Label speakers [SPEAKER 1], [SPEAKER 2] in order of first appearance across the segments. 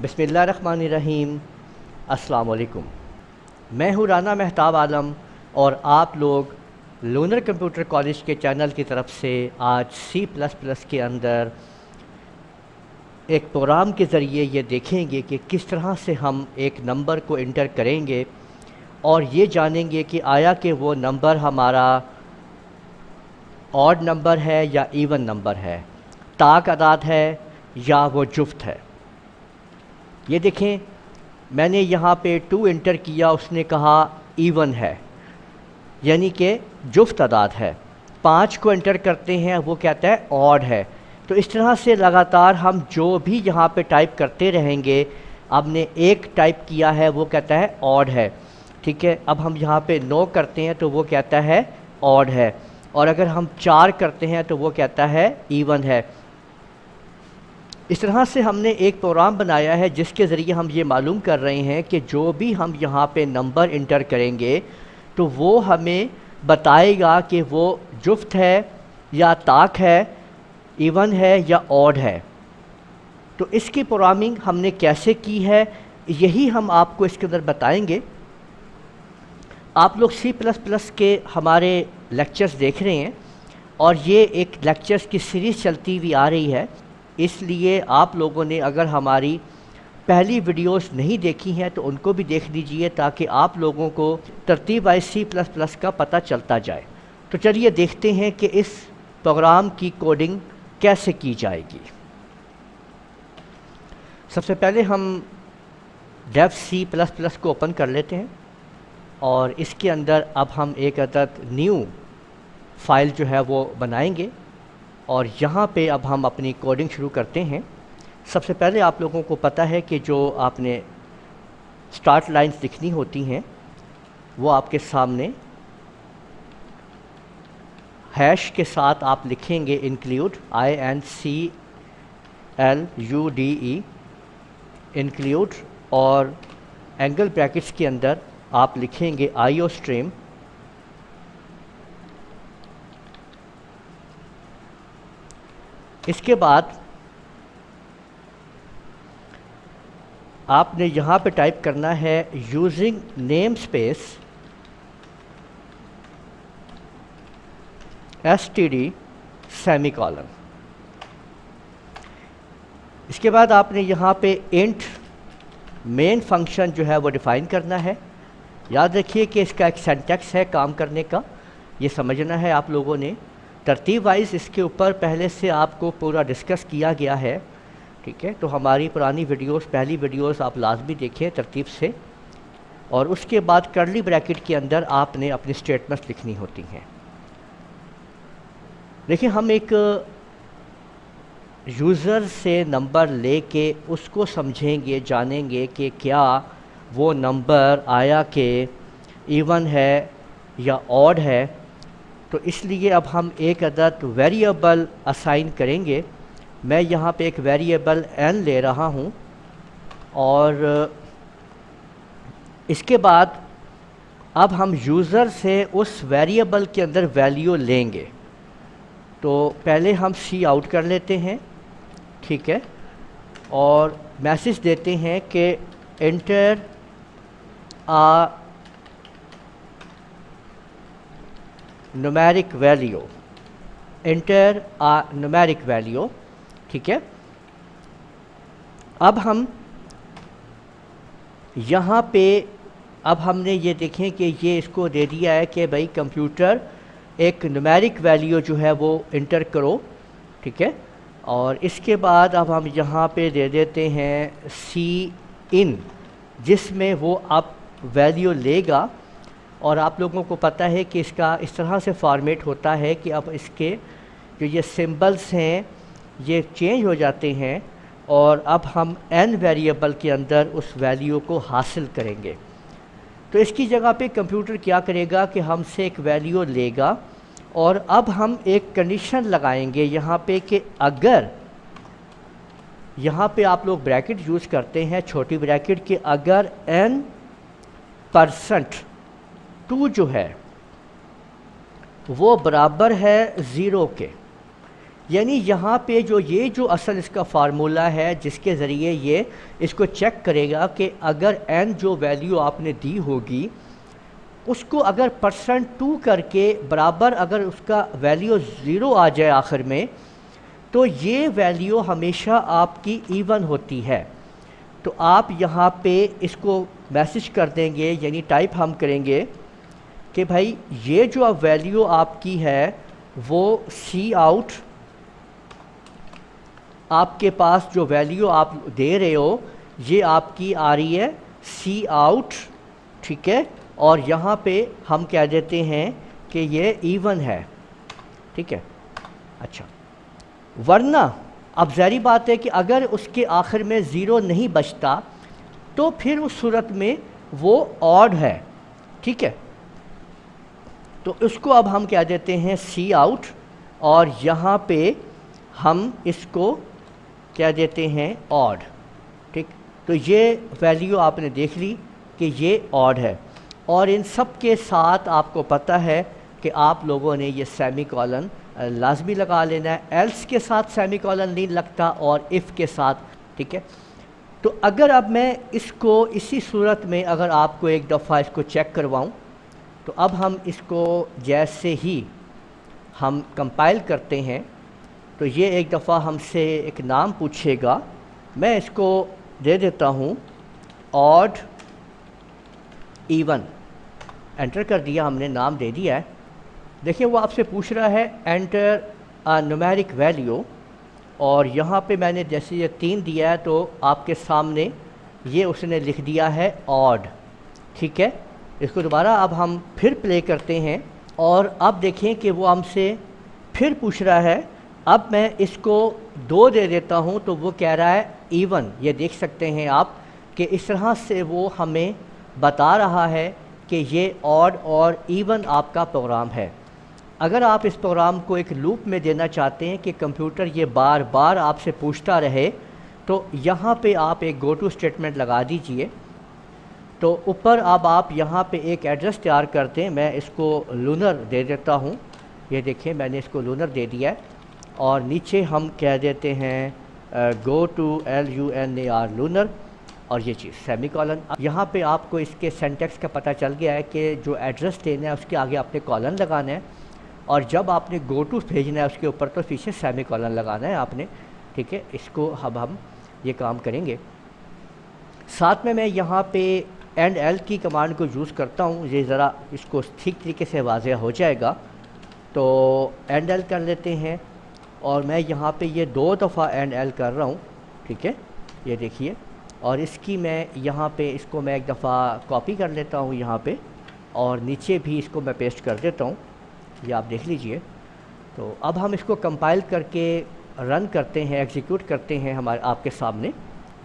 [SPEAKER 1] بسم اللہ الرحمن الرحیم۔ السلام علیکم، میں ہوں رانا مہتاب عالم اور آپ لوگ لونر کمپیوٹر کالج کے چینل کی طرف سے آج C++ کے اندر ایک پروگرام کے ذریعے یہ دیکھیں گے کہ کس طرح سے ہم ایک نمبر کو انٹر کریں گے اور یہ جانیں گے کہ آیا کہ وہ نمبر ہمارا آڈ نمبر ہے یا ایون نمبر ہے، طاق اعداد ہے یا وہ جفت ہے۔ یہ دیکھیں، میں نے یہاں پہ 2 انٹر کیا، اس نے کہا ایون ہے، یعنی کہ جفت اعداد ہے۔ 5 کو انٹر کرتے ہیں، وہ کہتا ہے آڈ ہے۔ تو اس طرح سے لگاتار ہم جو بھی یہاں پہ ٹائپ کرتے رہیں گے۔ اب نے 1 ٹائپ کیا ہے، وہ کہتا ہے آڈ ہے، ٹھیک ہے۔ اب ہم یہاں پہ 9 کرتے ہیں تو وہ کہتا ہے آڈ ہے، اور اگر ہم 4 کرتے ہیں تو وہ کہتا ہے ایون ہے۔ اس طرح سے ہم نے ایک پروگرام بنایا ہے جس کے ذریعے ہم یہ معلوم کر رہے ہیں کہ جو بھی ہم یہاں پہ نمبر انٹر کریں گے تو وہ ہمیں بتائے گا کہ وہ جفت ہے یا طاق ہے، ایون ہے یا آڈ ہے۔ تو اس کی پروگرامنگ ہم نے کیسے کی ہے، یہی ہم آپ کو اس کے اندر بتائیں گے۔ آپ لوگ C++ کے ہمارے لیکچرز دیکھ رہے ہیں اور یہ ایک لیکچرز کی سیریز چلتی ہوئی آ رہی ہے، اس لیے آپ لوگوں نے اگر ہماری پہلی ویڈیوز نہیں دیکھی ہیں تو ان کو بھی دیکھ لیجئے تاکہ آپ لوگوں کو ترتیب وائز C++ کا پتہ چلتا جائے۔ تو چلیے دیکھتے ہیں کہ اس پروگرام کی کوڈنگ کیسے کی جائے گی۔ سب سے پہلے ہم ڈیو C++ کو اوپن کر لیتے ہیں اور اس کے اندر اب ہم ایک عدد نیو فائل جو ہے وہ بنائیں گے اور یہاں پہ اب ہم اپنی کوڈنگ شروع کرتے ہیں۔ سب سے پہلے آپ لوگوں کو پتہ ہے کہ جو آپ نے سٹارٹ لائنز لکھنی ہوتی ہیں وہ آپ کے سامنے ہیش کے ساتھ آپ لکھیں گے انکلیوڈ INCLUDE انکلیوڈ، اور اینگل بریکٹس کے اندر آپ لکھیں گے IOStream۔ اس کے بعد آپ نے یہاں پہ ٹائپ کرنا ہے using namespace STD semicolon. اس کے بعد آپ نے یہاں پہ انٹ مین فنکشن جو ہے وہ ڈیفائن کرنا ہے۔ یاد رکھیے کہ اس کا ایک سینٹیکس ہے کام کرنے کا، یہ سمجھنا ہے آپ لوگوں نے۔ ترتیب وائز اس کے اوپر پہلے سے آپ کو پورا ڈسکس کیا گیا ہے، ٹھیک ہے۔ تو ہماری پرانی ویڈیوز، پہلی ویڈیوز آپ لازمی دیکھیں ترتیب سے، اور اس کے بعد کرلی بریکٹ کے اندر آپ نے اپنی سٹیٹمنٹس لکھنی ہوتی ہیں۔ دیکھیں، ہم ایک یوزر سے نمبر لے کے اس کو سمجھیں گے، جانیں گے کہ کیا وہ نمبر آیا کہ ایون ہے یا آڈ ہے۔ تو اس لیے اب ہم ایک عدد ویریبل اسائن کریں گے۔ میں یہاں پہ ایک ویریبل n لے رہا ہوں، اور اس کے بعد اب ہم یوزر سے اس ویریبل کے اندر ویلیو لیں گے۔ تو پہلے ہم C آؤٹ کر لیتے ہیں، ٹھیک ہے، اور میسج دیتے ہیں کہ enter numeric value، enter numeric value، ٹھیک ہے۔ اب ہم یہاں پہ اب ہم نے یہ دیکھیں کہ یہ اس کو دے دیا ہے کہ بھائی کمپیوٹر ایک numeric value جو ہے وہ انٹر کرو، ٹھیک ہے۔ اور اس کے بعد اب ہم یہاں پہ دے دیتے ہیں cin، جس میں وہ اب ویلیو لے گا، اور آپ لوگوں کو پتہ ہے کہ اس کا اس طرح سے فارمیٹ ہوتا ہے کہ اب اس کے جو یہ سمبلز ہیں یہ چینج ہو جاتے ہیں، اور اب ہم n ویریبل کے اندر اس ویلیو کو حاصل کریں گے۔ تو اس کی جگہ پہ کمپیوٹر کیا کرے گا کہ ہم سے ایک ویلیو لے گا، اور اب ہم ایک کنڈیشن لگائیں گے یہاں پہ کہ اگر یہاں پہ آپ لوگ بریکٹ یوز کرتے ہیں، چھوٹی بریکٹ، کہ اگر n% 2 جو ہے وہ برابر ہے 0 کے، یعنی یہاں پہ یہ جو اصل اس کا فارمولہ ہے جس کے ذریعے یہ اس کو چیک کرے گا کہ اگر n جو ویلیو آپ نے دی ہوگی اس کو اگر %2 کر کے برابر اگر اس کا ویلیو 0 آ جائے آخر میں تو یہ ویلیو ہمیشہ آپ کی ایون ہوتی ہے. تو آپ یہاں پہ اس کو میسج کر دیں گے، یعنی ٹائپ ہم کریں گے کہ بھائی یہ جو اب ویلیو آپ کی ہے وہ سی آؤٹ، آپ کے پاس جو ویلیو آپ دے رہے ہو یہ آپ کی آ رہی ہے سی آؤٹ، ٹھیک ہے، اور یہاں پہ ہم کہہ دیتے ہیں کہ یہ ایون ہے، ٹھیک ہے. اچھا، ورنہ اب ظاہری بات ہے کہ اگر اس کے آخر میں 0 نہیں بچتا تو پھر اس صورت میں وہ آڈ ہے، ٹھیک ہے. تو اس کو اب ہم کہہ دیتے ہیں سی آؤٹ، اور یہاں پہ ہم اس کو کہہ دیتے ہیں آڈ، ٹھیک. تو یہ ویلیو آپ نے دیکھ لی کہ یہ آڈ ہے، اور ان سب کے ساتھ آپ کو پتہ ہے کہ آپ لوگوں نے یہ سیمی کولن لازمی لگا لینا ہے. ایلس کے ساتھ سیمی کولن نہیں لگتا اور اف کے ساتھ، ٹھیک ہے. تو اگر اب میں اس کو اسی صورت میں اگر آپ کو ایک دفعہ اس کو چیک کرواؤں تو اب ہم اس کو جیسے ہی ہم کمپائل کرتے ہیں تو یہ ایک دفعہ ہم سے ایک نام پوچھے گا. میں اس کو دے دیتا ہوں آڈ ایون، انٹر کر دیا ہم نے، نام دے دیا ہے. دیکھیں وہ آپ سے پوچھ رہا ہے انٹر نیومیرک ویلیو، اور یہاں پہ میں نے جیسے یہ 3 دیا ہے تو آپ کے سامنے یہ اس نے لکھ دیا ہے آڈ، ٹھیک ہے. اس کو دوبارہ اب ہم پھر پلے کرتے ہیں، اور اب دیکھیں کہ وہ ہم سے پھر پوچھ رہا ہے. اب میں اس کو 2 دے دیتا ہوں تو وہ کہہ رہا ہے ایون. یہ دیکھ سکتے ہیں آپ کہ اس طرح سے وہ ہمیں بتا رہا ہے کہ یہ آڈ اور ایون آپ کا پروگرام ہے. اگر آپ اس پروگرام کو ایک لوپ میں دینا چاہتے ہیں کہ کمپیوٹر یہ بار بار آپ سے پوچھتا رہے تو یہاں پہ آپ ایک گو ٹو اسٹیٹمنٹ لگا دیجئے. تو اوپر اب آپ یہاں پہ ایک ایڈریس تیار کرتے ہیں. میں اس کو لونر دے دیتا ہوں، یہ دیکھیں میں نے اس کو لونر دے دیا ہے، اور نیچے ہم کہہ دیتے ہیں گو ٹو LUNAR لونر، اور یہ چیز سیمی کولن. یہاں پہ آپ کو اس کے سینٹیکس کا پتہ چل گیا ہے کہ جو ایڈریس دینا ہے اس کے آگے آپ نے کولن لگانا ہے، اور جب آپ نے گو ٹو بھیجنا ہے اس کے اوپر تو پیچھے سیمی کولن لگانا ہے آپ نے، ٹھیک ہے. اس کو اب ہم یہ کام کریں گے. ساتھ میں یہاں پہ اینڈ ایل کی کمانڈ کو یوز کرتا ہوں، یہ ذرا اس کو ٹھیک طریقے سے واضح ہو جائے گا. تو اینڈ ایل کر لیتے ہیں، اور میں یہاں پہ یہ 2 دفعہ اینڈ ایل کر رہا ہوں، ٹھیک ہے. یہ دیکھیے، اور اس کی میں یہاں پہ اس کو میں ایک دفعہ کاپی کر لیتا ہوں یہاں پہ، اور نیچے بھی اس کو میں پیسٹ کر دیتا ہوں، یہ آپ دیکھ لیجئے. تو اب ہم اس کو کمپائل کر کے رن کرتے ہیں، ایگزیکیوٹ کرتے ہیں ہمارے آپ کے سامنے.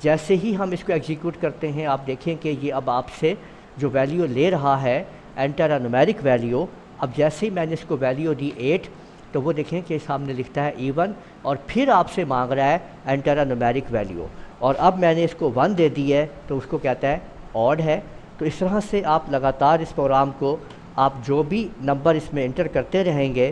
[SPEAKER 1] جیسے ہی ہم اس کو ایگزیکیوٹ کرتے ہیں آپ دیکھیں کہ یہ اب آپ سے جو ویلیو لے رہا ہے انٹر نیومیرک ویلیو. اب جیسے ہی میں نے اس کو ویلیو دی 8 تو وہ دیکھیں کہ سامنے لکھتا ہے ایون، اور پھر آپ سے مانگ رہا ہے انٹر نیومیرک ویلیو. اور اب میں نے اس کو 1 دے دی ہے تو اس کو کہتا ہے آڈ ہے. تو اس طرح سے آپ لگاتار اس پروگرام کو آپ جو بھی نمبر اس میں انٹر کرتے رہیں گے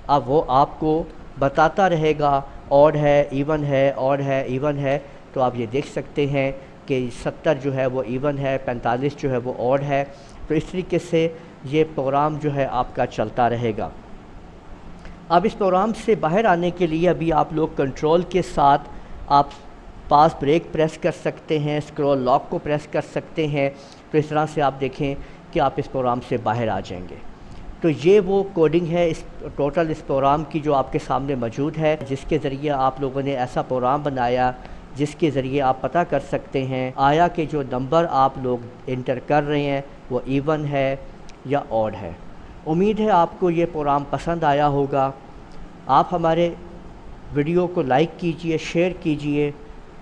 [SPEAKER 1] اب وہ آپ کو بتاتا رہے گا آڈ ہے، ایون ہے، آڈ ہے، ایون ہے. تو آپ یہ دیکھ سکتے ہیں کہ 70 جو ہے وہ ایون ہے، 45 جو ہے وہ آڈ ہے. تو اس طریقے سے یہ پروگرام جو ہے آپ کا چلتا رہے گا. اب اس پروگرام سے باہر آنے کے لیے ابھی آپ لوگ کنٹرول کے ساتھ آپ پاس بریک پریس کر سکتے ہیں، اسکرول لاک کو پریس کر سکتے ہیں. تو اس طرح سے آپ دیکھیں کہ آپ اس پروگرام سے باہر آ جائیں گے. تو یہ وہ کوڈنگ ہے اس ٹوٹل اس پروگرام کی جو آپ کے سامنے موجود ہے، جس کے ذریعے آپ لوگوں نے ایسا پروگرام بنایا جس کے ذریعے آپ پتہ کر سکتے ہیں آیا کہ جو نمبر آپ لوگ انٹر کر رہے ہیں وہ ایون ہے یا آڈ ہے. امید ہے آپ کو یہ پروگرام پسند آیا ہوگا. آپ ہمارے ویڈیو کو لائک کیجئے، شیئر کیجئے،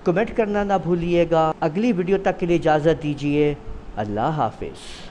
[SPEAKER 1] کمنٹ کرنا نہ بھولیے گا. اگلی ویڈیو تک کے لیے اجازت دیجیے. اللہ حافظ.